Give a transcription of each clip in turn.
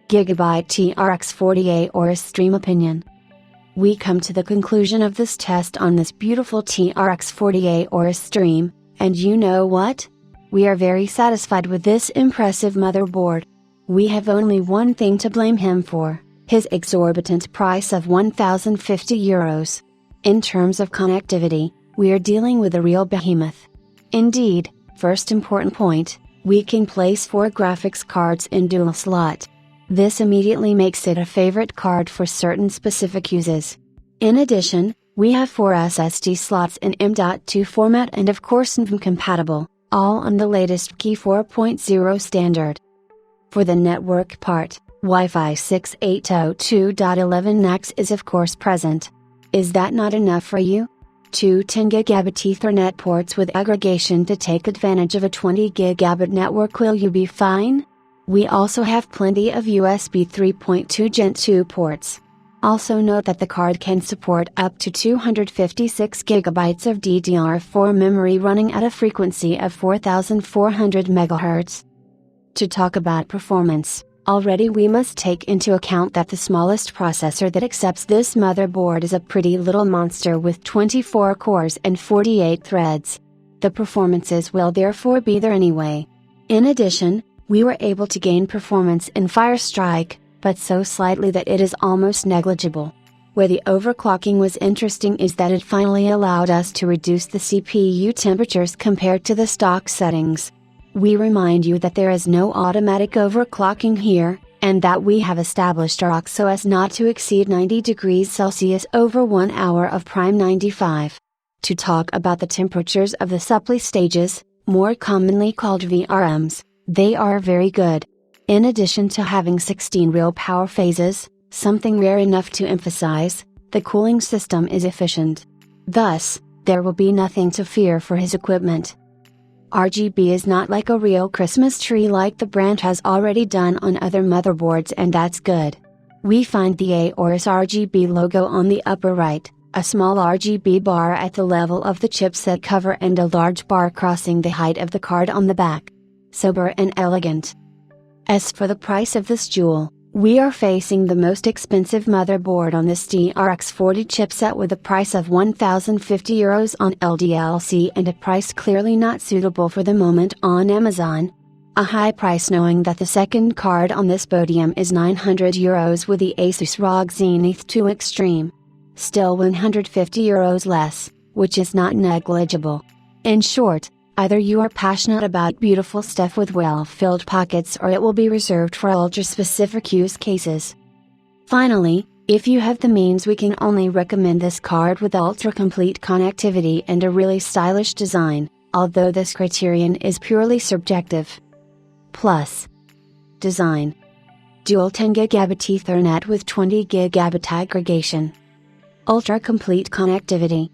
GIGABYTE TRX40 AORUS XTREME opinion. We come to the conclusion of this test on this beautiful TRX40 AORUS XTREME, and you know what? We are very satisfied with this impressive motherboard. We have only one thing to blame him for, his exorbitant price of €1,050. In terms of connectivity, we are dealing with a real behemoth. Indeed, first important point, we can place 4 graphics cards in dual slot. This immediately makes it a favorite card for certain specific uses. In addition, we have 4 SSD slots in M.2 format and of course NVMe compatible, all on the latest Key 4.0 standard. For the network part, Wi-Fi 6 802.11 NACS is of course present. Is that not enough for you? 2 10 gigabit Ethernet ports with aggregation to take advantage of a 20 gigabit network. Will you be fine? We also have plenty of USB 3.2 Gen 2 ports. Also note that the card can support up to 256 GB of DDR4 memory running at a frequency of 4400 MHz. To talk about performance, already we must take into account that the smallest processor that accepts this motherboard is a pretty little monster with 24 cores and 48 threads. The performances will therefore be there anyway. In addition, we were able to gain performance in Firestrike, but so slightly that it is almost negligible. Where the overclocking was interesting is that it finally allowed us to reduce the CPU temperatures compared to the stock settings. We remind you that there is no automatic overclocking here, and that we have established our clock so as not to exceed 90 degrees Celsius over 1 hour of prime 95. To talk about the temperatures of the supply stages, more commonly called VRMs, they are very good. In addition to having 16 real power phases, something rare enough to emphasize, the cooling system is efficient. Thus, there will be nothing to fear for his equipment. RGB is not like a real Christmas tree like the brand has already done on other motherboards, and that's good. We find the AORUS RGB logo on the upper right, a small RGB bar at the level of the chipset cover and a large bar crossing the height of the card on the back. Sober and elegant. As for the price of this jewel, we are facing the most expensive motherboard on this TRX40 chipset with a price of €1,050 on LDLC and a price clearly not suitable for the moment on Amazon. A high price knowing that the second card on this podium is €900 with the ASUS ROG Zenith 2 Extreme. Still €150 less, which is not negligible. In short, either you are passionate about beautiful stuff with well-filled pockets or it will be reserved for ultra-specific use cases. Finally, if you have the means, we can only recommend this card with ultra-complete connectivity and a really stylish design, although this criterion is purely subjective. Plus. Design. Dual 10 gigabit Ethernet with 20 gigabit aggregation. Ultra-complete connectivity.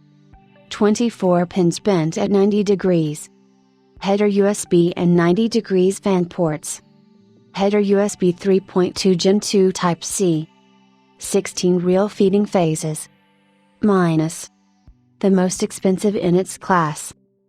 24 pins bent at 90 degrees. Header USB and 90 degrees fan ports. Header USB 3.2 Gen 2 Type-C. 16 real feeding phases. Minus. The most expensive in its class.